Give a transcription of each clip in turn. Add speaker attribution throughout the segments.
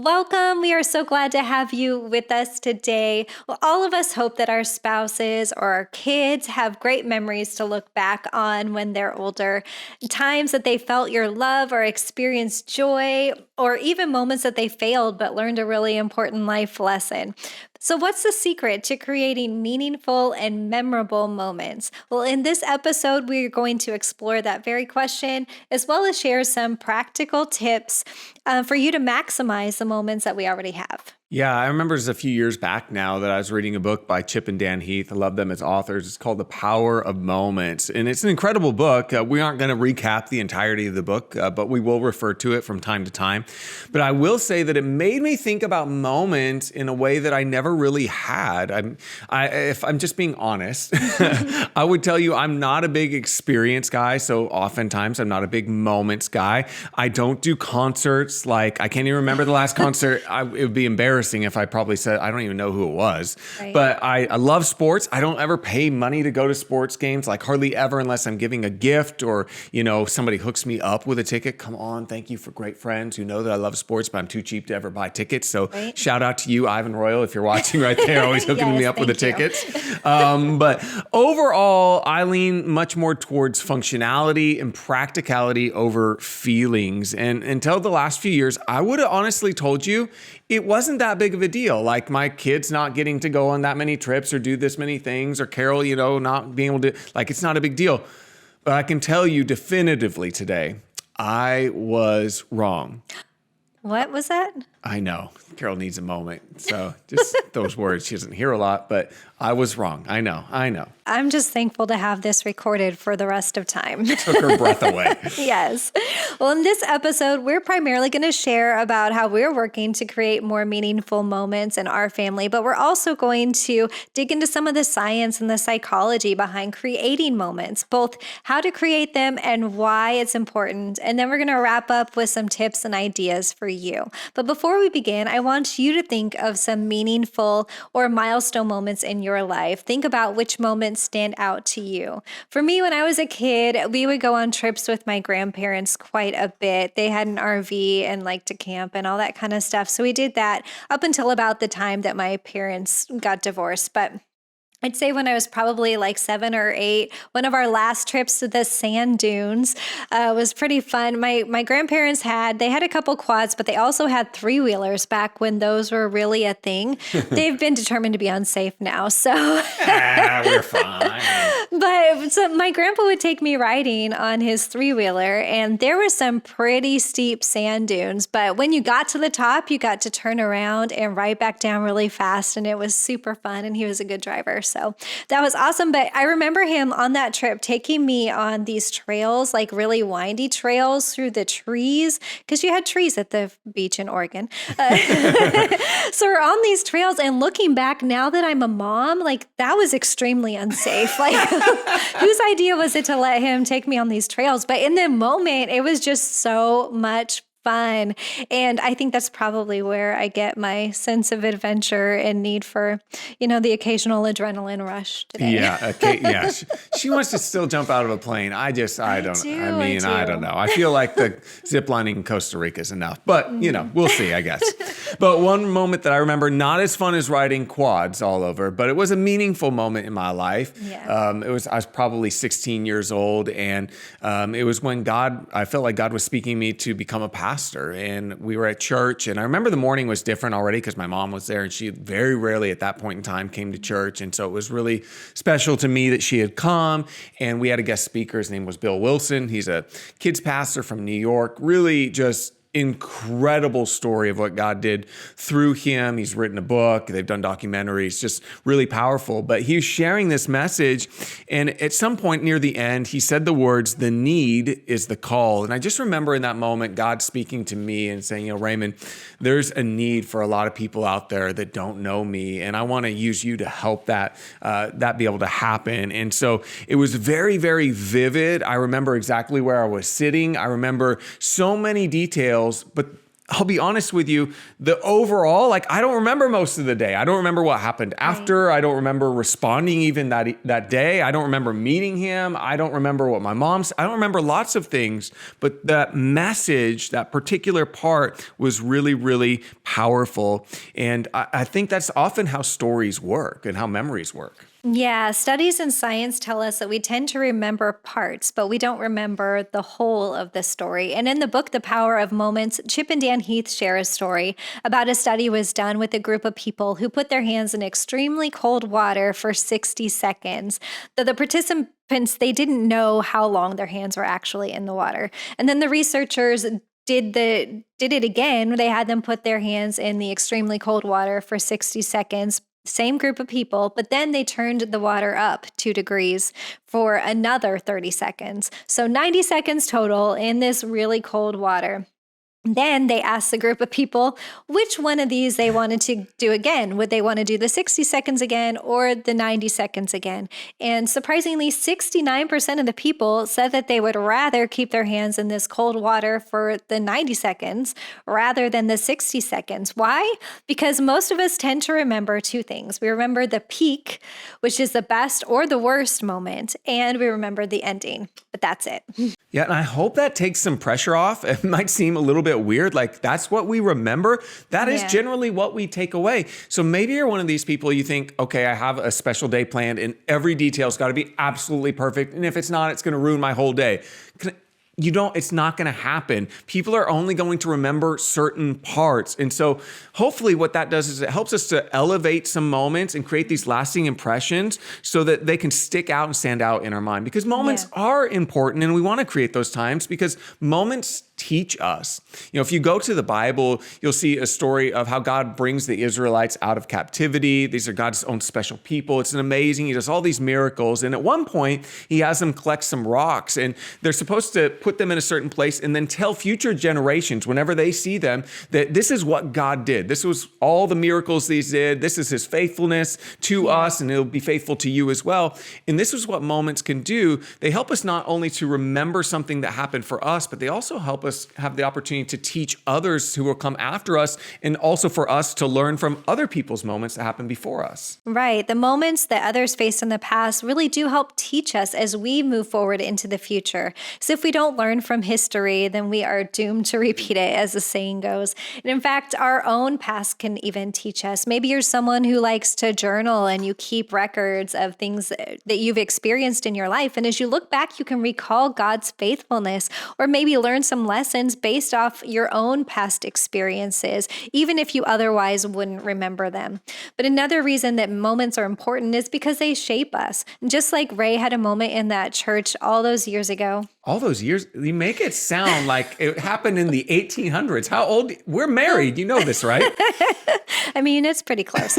Speaker 1: welcome. We are so glad to have you with us today. Well, all of us hope that our spouses or our kids have great memories to look back on when they're older, times that they felt your love or experienced joy, or even moments that they failed but learned a really important life lesson. So what's the secret to creating meaningful and memorable moments? Well, in this episode, we're going to explore that very question, as well as share some practical tips for you to maximize the moments that we already have.
Speaker 2: Yeah, I remember it was a few years back now that I was reading a book by Chip and Dan Heath. I love them as authors. It's called The Power of Moments. And it's an incredible book. We aren't going to recap the entirety of the book, but we will refer to it from time to time. But I will say that it made me think about moments in a way that I never really had. If I'm just being honest, I would tell you I'm not a big experience guy. So oftentimes I'm not a big moments guy. I don't do concerts. Like I can't even remember the last concert. It would be embarrassing if I probably said, I don't even know who it was. Right. But I love sports. I don't ever pay money to go to sports games, like hardly ever unless I'm giving a gift or, somebody hooks me up with a ticket. Come on. Thank you for great friends who know that I love sports, but I'm too cheap to ever buy tickets. So Shout out to you, Ivan Royal, if you're watching right there, always hooking me up with the tickets. But overall, I lean much more towards functionality and practicality over feelings. And until the last few years, I would have honestly told you it wasn't that big of a deal. Like my kids not getting to go on that many trips or do this many things, or Carol, not being able to, it's not a big deal. But I can tell you definitively today, I was wrong.
Speaker 1: What was that?
Speaker 2: I know. Carol needs a moment. So just those words. She doesn't hear a lot, but I was wrong. I know.
Speaker 1: I'm just thankful to have this recorded for the rest of time.
Speaker 2: Took her breath away.
Speaker 1: Yes. Well, in this episode, we're primarily going to share about how we're working to create more meaningful moments in our family, but we're also going to dig into some of the science and the psychology behind creating moments, both how to create them and why it's important. And then we're going to wrap up with some tips and ideas for you. But before we begin, I want you to think of some meaningful or milestone moments in your life. Think about which moments stand out to you. For me, when I was a kid, we would go on trips with my grandparents quite a bit. They had an RV and liked to camp and all that kind of stuff. So we did that up until about the time that my parents got divorced. But I'd say when I was probably 7 or 8, one of our last trips to the sand dunes was pretty fun. My grandparents had a couple quads, but they also had 3-wheelers back when those were really a thing. They've been determined to be unsafe now, so
Speaker 2: we're fine.
Speaker 1: But so my grandpa would take me riding on his 3-wheeler, and there were some pretty steep sand dunes. But when you got to the top, you got to turn around and ride back down really fast, and it was super fun. And he was a good driver. So that was awesome. But I remember him on that trip taking me on these trails, really windy trails through the trees, because you had trees at the beach in Oregon. So we're on these trails, and looking back now that I'm a mom, that was extremely unsafe. Whose idea was it to let him take me on these trails? But in the moment, it was just so much fun. And I think that's probably where I get my sense of adventure and need for, the occasional adrenaline rush today.
Speaker 2: Yeah. She wants to still jump out of a plane. I don't know. I feel like the zip lining in Costa Rica is enough, but we'll see, I guess. But one moment that I remember, not as fun as riding quads all over, but it was a meaningful moment in my life.
Speaker 1: Yeah.
Speaker 2: I was probably 16 years old, and it was when I felt like God was speaking me to become a pastor. And we were at church, and I remember the morning was different already because my mom was there, and she very rarely at that point in time came to church. And so it was really special to me that she had come, and we had a guest speaker. His name was Bill Wilson. He's a kids pastor from New York, really just incredible story of what God did through him. He's written a book. They've done documentaries, just really powerful. But he was sharing this message. And at some point near the end, he said the words, "The need is the call." And I just remember in that moment, God speaking to me and saying, Raymond, there's a need for a lot of people out there that don't know me. And I want to use you to help that be able to happen. And so it was very, very vivid. I remember exactly where I was sitting. I remember so many details, but I'll be honest with you, the overall, like, I don't remember most of the day. I don't remember what happened after. I don't remember responding even that day. I don't remember meeting him. I don't remember what my mom's, I don't remember lots of things, but that message, that particular part was really, really powerful. And I think that's often how stories work and how memories work.
Speaker 1: Yeah, studies in science tell us that we tend to remember parts, but we don't remember the whole of the story. And in the book, The Power of Moments, Chip and Dan Heath share a story about a study was done with a group of people who put their hands in extremely cold water for 60 seconds. The participants, they didn't know how long their hands were actually in the water. And then the researchers did it again. They had them put their hands in the extremely cold water for 60 seconds. Same group of people, but then they turned the water up 2 degrees for another 30 seconds. So 90 seconds total in this really cold water. Then they asked the group of people which one of these they wanted to do again. Would they want to do the 60 seconds again or the 90 seconds again? And surprisingly, 69% of the people said that they would rather keep their hands in this cold water for the 90 seconds rather than the 60 seconds. Why? Because most of us tend to remember two things. We remember the peak, which is the best or the worst moment, and we remember the ending, but that's it.
Speaker 2: Yeah, and I hope that takes some pressure off. It might seem a little bit weird, like that's what we remember. That is generally what we take away. So maybe you're one of these people, you think, okay, I have a special day planned and every detail's got to be absolutely perfect. And if it's not, it's going to ruin my whole day. It's not going to happen. People are only going to remember certain parts. And so hopefully what that does is it helps us to elevate some moments and create these lasting impressions so that they can stick out and stand out in our mind, because moments are important and we want to create those times because moments teach us. If you go to the Bible, you'll see a story of how God brings the Israelites out of captivity. These are God's own special people. It's amazing. He does all these miracles. And at one point, he has them collect some rocks and they're supposed to put them in a certain place and then tell future generations whenever they see them that this is what God did. This was all the miracles he did. This is his faithfulness to us, and he'll be faithful to you as well. And this is what moments can do. They help us not only to remember something that happened for us, but they also help us have the opportunity to teach others who will come after us, and also for us to learn from other people's moments that happened before us.
Speaker 1: Right. The moments that others faced in the past really do help teach us as we move forward into the future. So if we don't learn from history, then we are doomed to repeat it, as the saying goes. And in fact, our own past can even teach us. Maybe you're someone who likes to journal and you keep records of things that you've experienced in your life. And as you look back, you can recall God's faithfulness, or maybe learn some lessons based off your own past experiences, even if you otherwise wouldn't remember them. But another reason that moments are important is because they shape us. Just like Ray had a moment in that church all those years ago.
Speaker 2: All those years, you make it sound like it happened in the 1800s. How old? We're married. You know this, right?
Speaker 1: I mean, it's pretty close.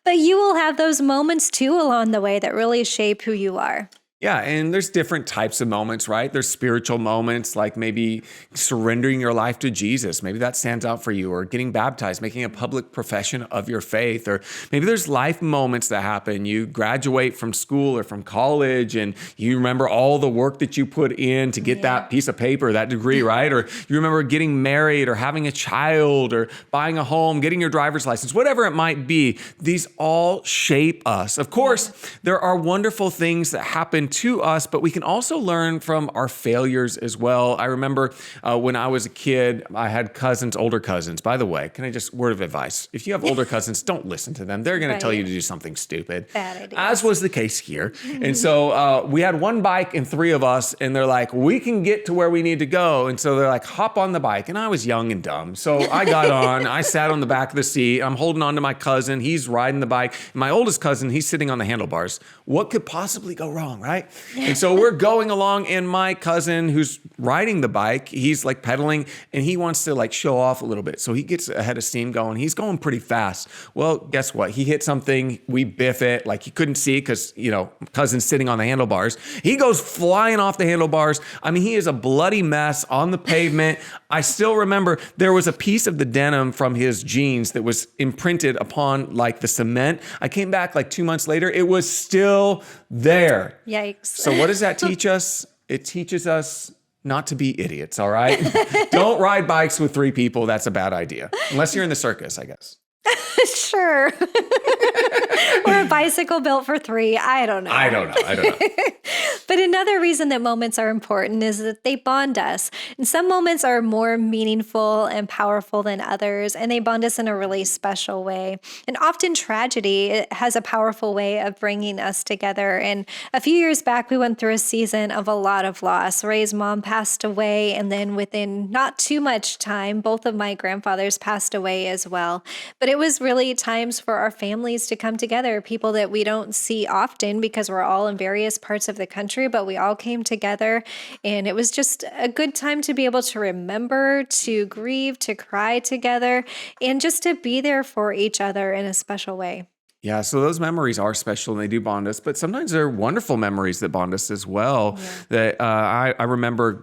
Speaker 1: But you will have those moments too along the way that really shape who you are.
Speaker 2: Yeah, and there's different types of moments, right? There's spiritual moments, like maybe surrendering your life to Jesus. Maybe that stands out for you, or getting baptized, making a public profession of your faith. Or maybe there's life moments that happen. You graduate from school or from college and you remember all the work that you put in to get that piece of paper, that degree, right? Or you remember getting married or having a child or buying a home, getting your driver's license, whatever it might be. These all shape us. Of course, there are wonderful things that happen to us, but we can also learn from our failures as well. I remember when I was a kid, I had older cousins. By the way, can I just, word of advice, if you have older cousins, don't listen to them. They're going to tell you to do something stupid.
Speaker 1: Bad idea.
Speaker 2: As was the case here. And so we had one bike and three of us, and they're like, we can get to where we need to go. And so they're like, hop on the bike. And I was young and dumb. So I got on, I sat on the back of the seat. I'm holding on to my cousin. He's riding the bike. And my oldest cousin, he's sitting on the handlebars. What could possibly go wrong, right? And so we're going along, and my cousin who's riding the bike, he's like pedaling, and he wants to like show off a little bit. So he gets a head of steam going. He's going pretty fast. Well, guess what? He hit something. We biff it. Like he couldn't see because, cousin's sitting on the handlebars. He goes flying off the handlebars. I mean, he is a bloody mess on the pavement. I still remember there was a piece of the denim from his jeans that was imprinted upon like the cement. I came back like 2 months later. It was still there.
Speaker 1: Yikes.
Speaker 2: So what does that teach us? It teaches us not to be idiots, all right? Don't ride bikes with 3 people. That's a bad idea. Unless you're in the circus, I guess.
Speaker 1: Sure. Or a bicycle built for 3. I don't know.
Speaker 2: I don't know.
Speaker 1: But another reason that moments are important is that they bond us. And some moments are more meaningful and powerful than others, and they bond us in a really special way. And often tragedy it has a powerful way of bringing us together. And a few years back, we went through a season of a lot of loss. Ray's mom passed away, and then within not too much time, both of my grandfathers passed away as well. But it was really times for our families to come together, people that we don't see often because we're all in various parts of the country, but we all came together, and it was just a good time to be able to remember, to grieve, to cry together, and just to be there for each other in a special way.
Speaker 2: Yeah, so those memories are special and they do bond us, but sometimes they're wonderful memories that bond us as well.
Speaker 1: Yeah.
Speaker 2: That I remember,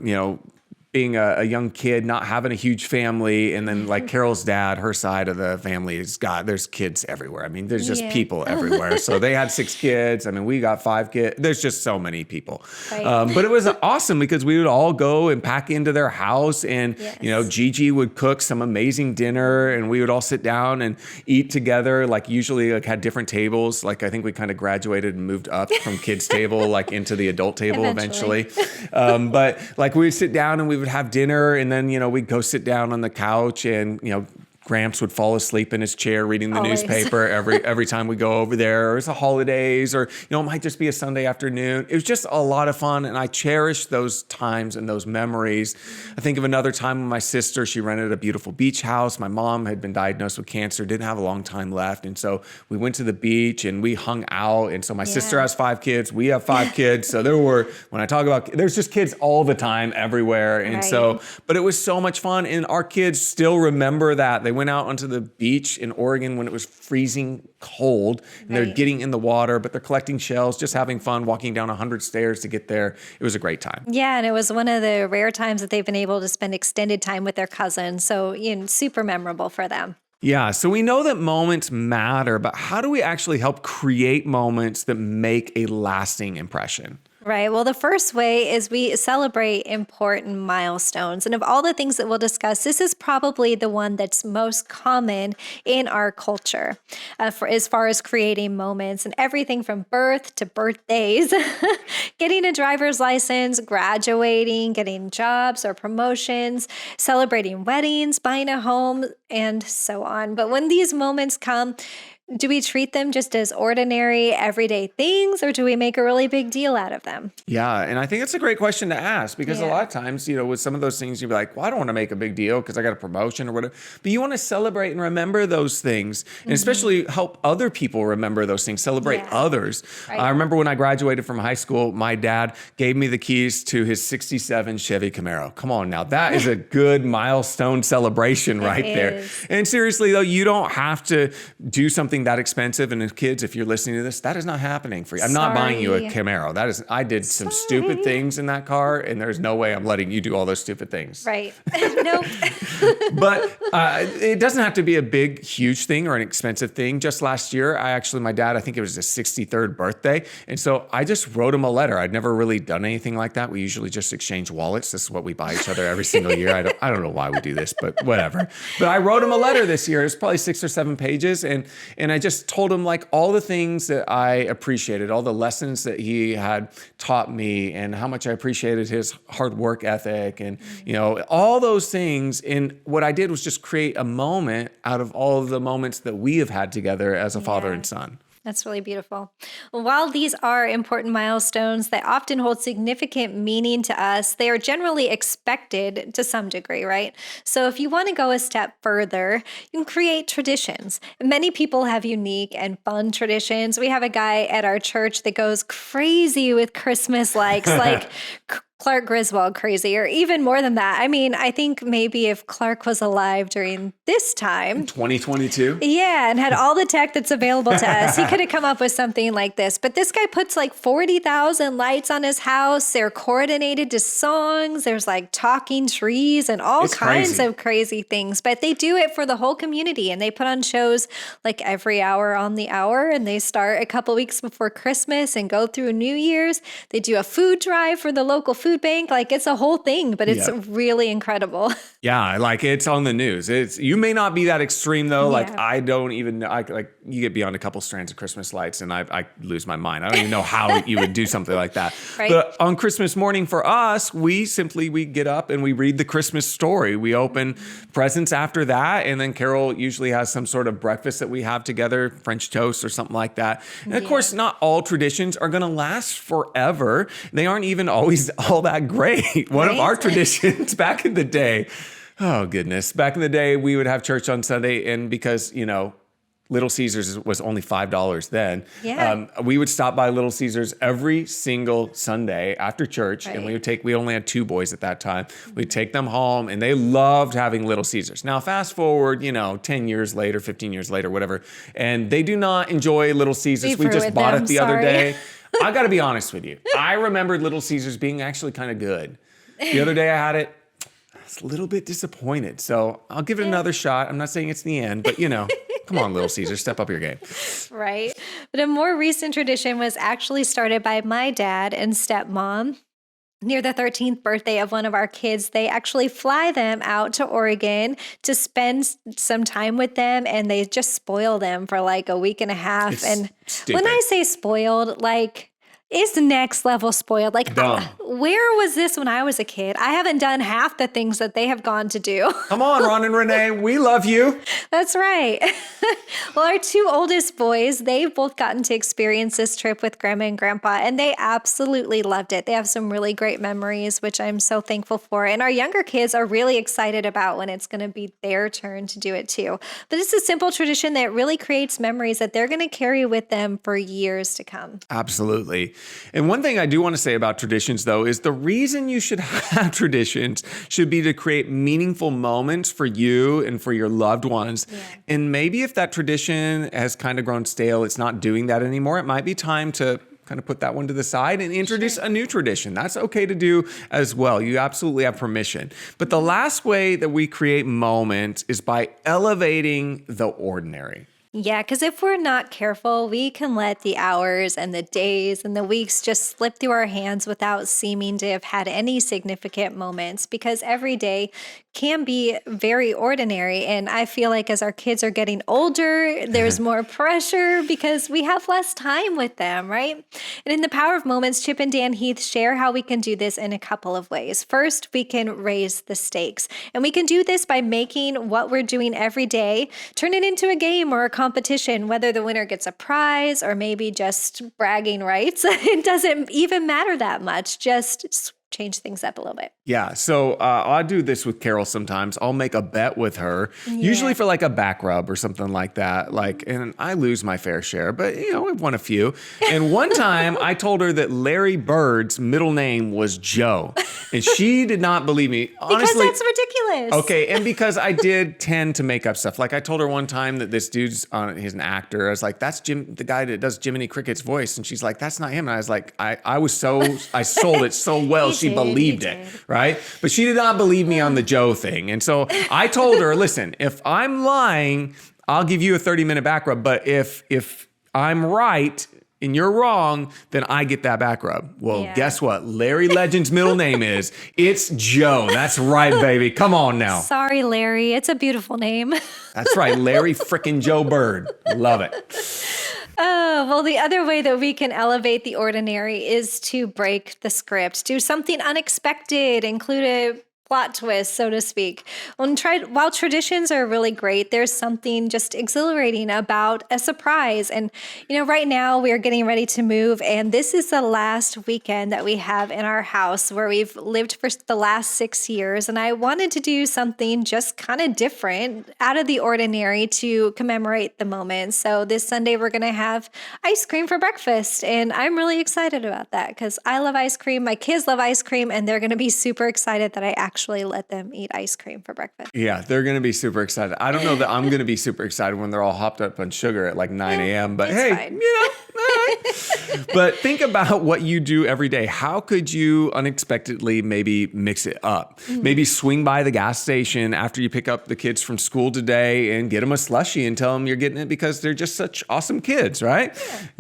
Speaker 2: being a young kid, not having a huge family, and then like Carol's dad, her side of the family is there's kids everywhere. I mean, there's just
Speaker 1: Yeah.
Speaker 2: people everywhere. So they had 6 kids. I mean, we got 5 kids. There's just so many people.
Speaker 1: Right.
Speaker 2: But it was awesome because we would all go and pack into their house, and
Speaker 1: Yes.
Speaker 2: Gigi would cook some amazing dinner, and we would all sit down and eat together. Like usually, like had different tables. Like I think we kind of graduated and moved up from kids' table, like into the adult table eventually. But like we would sit down and we would have dinner, and then we'd go sit down on the couch, and Gramps would fall asleep in his chair reading the
Speaker 1: Always.
Speaker 2: newspaper every time we go over there, or it's the holidays, or it might just be a Sunday afternoon. It was just a lot of fun, and I cherish those times and those memories. I think of another time when my sister, she rented a beautiful beach house. My mom had been diagnosed with cancer, didn't have a long time left, and so we went to the beach and we hung out. And so my sister has 5 kids, we have 5 kids, so when I talk about, there's just kids all the time everywhere, and
Speaker 1: Right.
Speaker 2: but it was so much fun, and our kids still remember that. They went out onto the beach in Oregon when it was freezing cold, and they're
Speaker 1: Right.
Speaker 2: getting in the water, but they're collecting shells, just having fun, walking down 100 stairs to get there. It was a great time.
Speaker 1: Yeah, and it was one of the rare times that they've been able to spend extended time with their cousins. So, super memorable for them.
Speaker 2: Yeah, so we know that moments matter, but how do we actually help create moments that make a lasting impression?
Speaker 1: Right. Well, the first way is we celebrate important milestones. And of all the things that we'll discuss, this is probably the one that's most common in our culture for as far as creating moments, and everything from birth to birthdays, getting a driver's license, graduating, getting jobs or promotions, celebrating weddings, buying a home, and so on. But when these moments come, do we treat them just as ordinary, everyday things, or do we make a really big deal out of them?
Speaker 2: Yeah, and I think it's a great question to ask, because a
Speaker 1: Yeah.
Speaker 2: lot of times, with some of those things, you'd be like, well, I don't want to make a big deal because I got a promotion or whatever. But you want to celebrate and remember those things, and especially help other people remember those things, celebrate
Speaker 1: Yeah.
Speaker 2: others.
Speaker 1: Right.
Speaker 2: I remember when I graduated from high school, my dad gave me the keys to his 67 Chevy Camaro. Come on now, that is a good milestone celebration right there.
Speaker 1: is.
Speaker 2: And seriously, though, you don't have to do something that expensive. And kids, if you're listening to this, that is not happening for you. I'm not buying you a
Speaker 1: Sorry.
Speaker 2: Camaro. I did some stupid things in that car, and there's no way I'm letting you do all those stupid things.
Speaker 1: Right. Nope.
Speaker 2: But it doesn't have to be a big, huge thing or an expensive thing. Just last year, my dad, I think it was his 63rd birthday. And so I just wrote him a letter. I'd never really done anything like that. We usually just exchange wallets. This is what we buy each other every single year. I don't know why we do this, but whatever. But I wrote him a letter this year. It's probably 6 or 7 pages. And I just told him like all the things that I appreciated, all the lessons that he had taught me, and how much I appreciated his hard work ethic, and all those things. And what I did was just create a moment out of all of the moments that we have had together as a father and son.
Speaker 1: That's really beautiful. While these are important milestones that often hold significant meaning to us, they are generally expected to some degree, right? So if you want to go a step further, you can create traditions. Many people have unique and fun traditions. We have a guy at our church that goes crazy with Christmas likes, like Clark Griswold crazy, or even more than that. I mean, I think maybe if Clark was alive during this time,
Speaker 2: 2022?
Speaker 1: yeah, and had all the tech that's available to us, he could have come up with something like this. But this guy puts like 40,000 lights on his house. They're coordinated to songs. There's like talking trees and all kinds of crazy things. But they do it for the whole community, and they put on shows like every hour on the hour, and they start a couple weeks before Christmas and go through New Year's. They do a food drive for the local food food bank. Like it's a whole thing, but it's really incredible.
Speaker 2: Yeah, like it's on the news. You may not be that extreme though. Like
Speaker 1: Yeah.
Speaker 2: I don't even like you get beyond a couple strands of Christmas lights and I lose my mind. I don't even know how you would do something like that.
Speaker 1: Right.
Speaker 2: But on Christmas morning for us, we get up and we read the Christmas story. We open presents after that, and then Carol usually has some sort of breakfast that we have together, French toast or something like that. And of course, not all traditions are going to last forever. They aren't even always all that great. One of our traditions back in the day. Oh, goodness. Back in the day, we would have church on Sunday, and because, Little Caesars was only $5 then.
Speaker 1: Yeah.
Speaker 2: We would stop by Little Caesars every single Sunday after church, and we only had 2 boys at that time. We'd take them home, and they loved having Little Caesars. Now, fast forward, 10 years later, 15 years later, whatever, and they do not enjoy Little Caesars. We just bought it the other day. I got to be honest with you. I remembered Little Caesars being actually kind of good. The other day I had it. A little bit disappointed. So I'll give it another shot. I'm not saying it's the end, but come on, Little Caesar, step up your game.
Speaker 1: Right. But a more recent tradition was actually started by my dad and stepmom. Near the 13th birthday of one of our kids, they actually fly them out to Oregon to spend some time with them, and they just spoil them for like a week and a half.
Speaker 2: It's
Speaker 1: and
Speaker 2: stupid.
Speaker 1: When I say spoiled, like it's next level spoiled. Like, where was this when I was a kid? I haven't done half the things that they have gone to do.
Speaker 2: Come on, Ron and Renee, we love you.
Speaker 1: That's right. Well, our 2 oldest boys, they've both gotten to experience this trip with Grandma and Grandpa, and they absolutely loved it. They have some really great memories, which I'm so thankful for. And our younger kids are really excited about when it's going to be their turn to do it too. But it's a simple tradition that really creates memories that they're going to carry with them for years to come.
Speaker 2: Absolutely. And one thing I do want to say about traditions, though, is the reason you should have traditions should be to create meaningful moments for you and for your loved ones. Yeah. And maybe if that tradition has kind of grown stale, it's not doing that anymore, it might be time to kind of put that one to the side and introduce a new tradition. That's okay to do as well. You absolutely have permission. But the last way that we create moments is by elevating the ordinary.
Speaker 1: Yeah, because if we're not careful, we can let the hours and the days and the weeks just slip through our hands without seeming to have had any significant moments, because every day can be very ordinary. And I feel like as our kids are getting older, there's more pressure because we have less time with them, right? And in the Power of Moments, Chip and Dan Heath share how we can do this in a couple of ways. First, we can raise the stakes. And we can do this by making what we're doing every day turn it into a game or a competition, whether the winner gets a prize or maybe just bragging rights. It doesn't even matter that much. Just change things up a little bit.
Speaker 2: Yeah. So I do this with Carol sometimes. I'll make a bet with her, usually for like a back rub or something like that. And I lose my fair share, but we've won a few. And one time I told her that Larry Bird's middle name was Joe, and she did not believe me. Honestly,
Speaker 1: because that's ridiculous.
Speaker 2: Okay. And because I did tend to make up stuff. Like I told her one time that this dude's he's an actor. I was like, that's the guy that does Jiminy Cricket's voice. And she's like, that's not him. And I was like, I sold it so well. She believed it, right? But she did not believe me on the Joe thing. And so I told her, listen, if I'm lying, I'll give you a 30-minute back rub. But if I'm right and you're wrong, then I get that back rub. Well, guess what? Larry Legend's middle name is. It's Joe. That's right, baby. Come on now.
Speaker 1: Sorry, Larry. It's a beautiful name.
Speaker 2: That's right. Larry frickin' Joe Bird. Love it.
Speaker 1: Oh, well, the other way that we can elevate the ordinary is to break the script, do something unexpected, include a plot twist, so to speak. While traditions are really great, there's something just exhilarating about a surprise. And, right now we're getting ready to move, and this is the last weekend that we have in our house where we've lived for the last 6 years. And I wanted to do something just kind of different, out of the ordinary, to commemorate the moment. So this Sunday we're going to have ice cream for breakfast. And I'm really excited about that because I love ice cream. My kids love ice cream, and they're going to be super excited that I actually let them eat ice cream for breakfast.
Speaker 2: Yeah, they're going to be super excited. I don't know that I'm going to be super excited when they're all hopped up on sugar at like 9 a.m. But hey,
Speaker 1: fine.
Speaker 2: But think about what you do every day. How could you unexpectedly maybe mix it up? Maybe swing by the gas station after you pick up the kids from school today and get them a slushie and tell them you're getting it because they're just such awesome kids, right?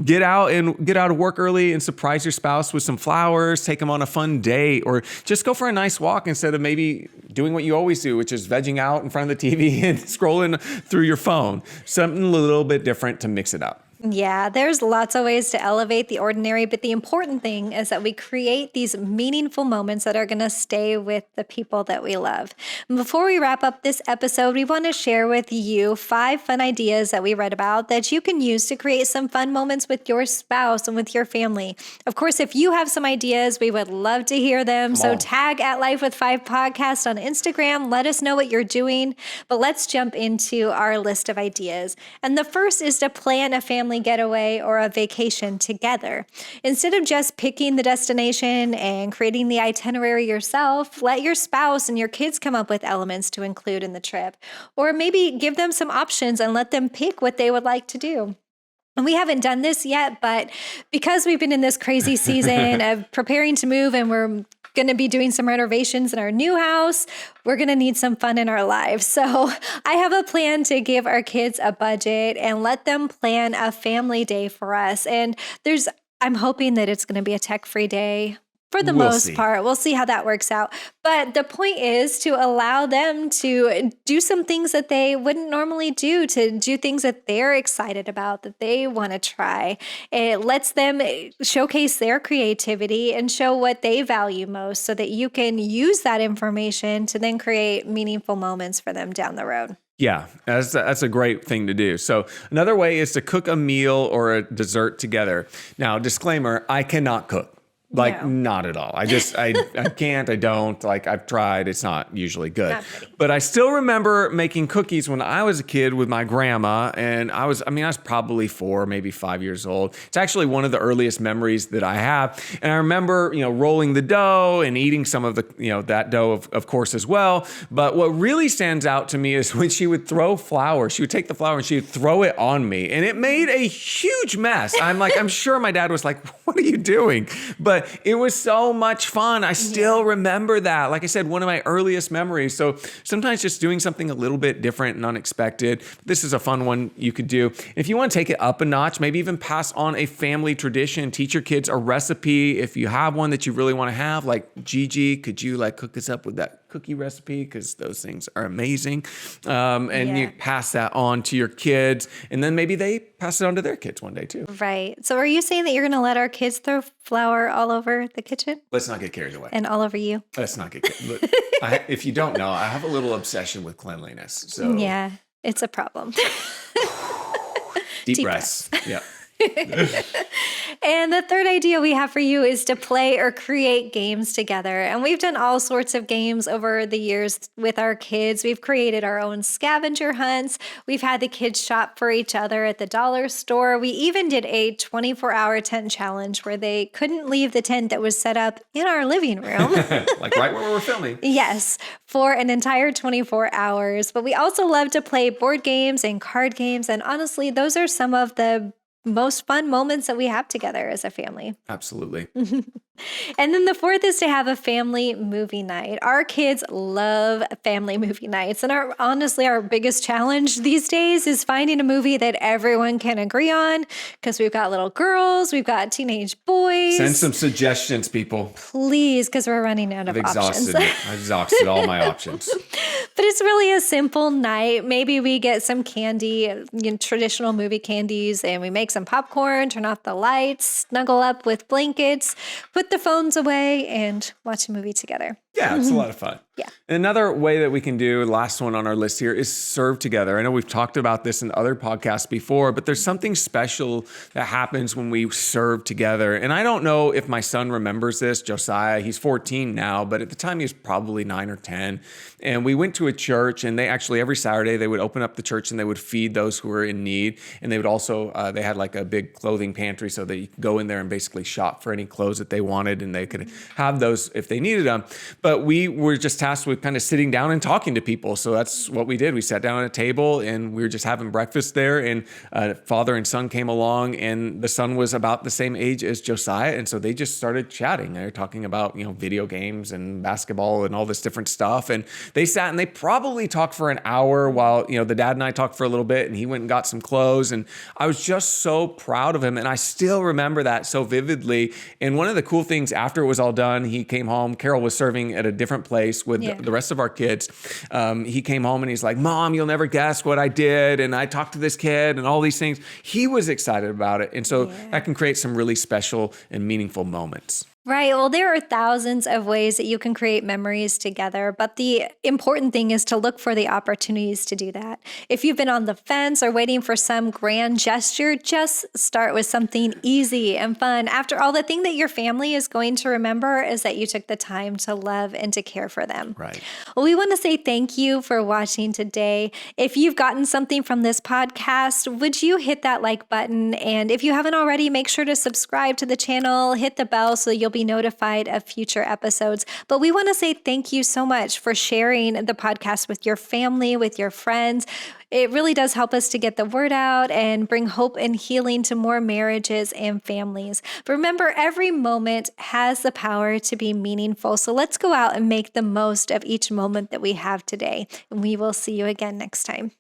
Speaker 2: Yeah. Get out of work early and surprise your spouse with some flowers, take them on a fun date, or just go for a nice walk instead of maybe doing what you always do, which is vegging out in front of the TV and scrolling through your phone. Something a little bit different to mix it up.
Speaker 1: Yeah, there's lots of ways to elevate the ordinary, but the important thing is that we create these meaningful moments that are going to stay with the people that we love. And before we wrap up this episode, we want to share with you 5 fun ideas that we read about that you can use to create some fun moments with your spouse and with your family. Of course, if you have some ideas, we would love to hear them. So tag at Life with 5 Podcast on Instagram. Let us know what you're doing. But let's jump into our list of ideas. And the first is to plan a family getaway or a vacation together. Instead of just picking the destination and creating the itinerary yourself, let your spouse and your kids come up with elements to include in the trip. Or maybe give them some options and let them pick what they would like to do. And we haven't done this yet, but because we've been in this crazy season of preparing to move and we're going to be doing some renovations in our new house, we're going to need some fun in our lives. So I have a plan to give our kids a budget and let them plan a family day for us. And I'm hoping that it's going to be a tech-free day. For the most part, we'll see how that works out. But the point is to allow them to do some things that they wouldn't normally do, to do things that they're excited about, that they want to try. It lets them showcase their creativity and show what they value most so that you can use that information to then create meaningful moments for them down the road.
Speaker 2: Yeah, that's a great thing to do. So another way is to cook a meal or a dessert together. Now, disclaimer, I cannot cook. Not at all. I can't, I don't. I've tried. It's not usually good. But I still remember making cookies when I was a kid with my grandma. And I was probably 4, maybe 5 years old. It's actually one of the earliest memories that I have. And I remember, rolling the dough and eating some of the, that dough, of course, as well. But what really stands out to me is when she would throw flour. She would take the flour and she would throw it on me. And it made a huge mess. I'm sure my dad was like, what are you doing? But it was so much fun. I still remember that. Like I said, one of my earliest memories. So sometimes just doing something a little bit different and unexpected. This is a fun one you could do. If you want to take it up a notch, maybe even pass on a family tradition, teach your kids a recipe. If you have one that you really want to have, like Gigi, could you cook us up with that cookie recipe? Because those things are amazing. You pass that on to your kids, and then maybe they pass it on to their kids one day too.
Speaker 1: Right. So are you saying that you're going to let our kids throw flour all over the kitchen?
Speaker 2: Let's not get carried away.
Speaker 1: And all over you?
Speaker 2: Let's not get carried away. If you don't know, I have a little obsession with cleanliness. So
Speaker 1: yeah, it's a problem.
Speaker 2: Deep breaths. Yeah.
Speaker 1: And the third idea we have for you is to play or create games together. And we've done all sorts of games over the years with our kids. We've created our own scavenger hunts. We've had the kids shop for each other at the dollar store. We even did a 24-hour tent challenge where they couldn't leave the tent that was set up in our living room.
Speaker 2: Like right where we're filming.
Speaker 1: Yes, for an entire 24 hours. But we also love to play board games and card games. And honestly, those are some of the most fun moments that we have together as a family.
Speaker 2: Absolutely.
Speaker 1: And then the fourth is to have a family movie night. Our kids love family movie nights. And honestly, our biggest challenge these days is finding a movie that everyone can agree on, because we've got little girls, we've got teenage boys.
Speaker 2: Send some suggestions, people.
Speaker 1: Please, because we're running out of options.
Speaker 2: I've exhausted all my options.
Speaker 1: But it's really a simple night. Maybe we get some candy, traditional movie candies, and we make some popcorn, turn off the lights, snuggle up with blankets, put the phones away, and watch a movie together.
Speaker 2: Yeah, it's a lot of fun.
Speaker 1: Yeah.
Speaker 2: Another way that we can do, last one on our list here, is serve together. I know we've talked about this in other podcasts before, but there's something special that happens when we serve together. And I don't know if my son remembers this, Josiah. He's 14 now, but at the time he was probably 9 or 10. And we went to a church, and they actually every Saturday they would open up the church and they would feed those who were in need. And they would also, they had like a big clothing pantry so that you could go in there and basically shop for any clothes that they wanted, and they could have those if they needed them. But we were just tasked with kind of sitting down and talking to people. So that's what we did. We sat down at a table and we were just having breakfast there. And father and son came along, and the son was about the same age as Josiah. And so they just started chatting. They were talking about, video games and basketball and all this different stuff. And they sat and they probably talked for an hour while, the dad and I talked for a little bit, and he went and got some clothes. And I was just so proud of him. And I still remember that so vividly. And one of the cool things after it was all done, he came home. Carol was serving at a different place with the rest of our kids. He came home and he's like, Mom, you'll never guess what I did. And I talked to this kid and all these things. He was excited about it. And so that can create some really special and meaningful moments.
Speaker 1: Right. Well, there are thousands of ways that you can create memories together, but the important thing is to look for the opportunities to do that. If you've been on the fence or waiting for some grand gesture, just start with something easy and fun. After all, the thing that your family is going to remember is that you took the time to love and to care for them.
Speaker 2: Right.
Speaker 1: Well, we want to say thank you for watching today. If you've gotten something from this podcast, would you hit that like button? And if you haven't already, make sure to subscribe to the channel, hit the bell so you'll be notified of future episodes. But we want to say thank you so much for sharing the podcast with your family, with your friends. It really does help us to get the word out and bring hope and healing to more marriages and families. But remember, every moment has the power to be meaningful. So let's go out and make the most of each moment that we have today. And we will see you again next time.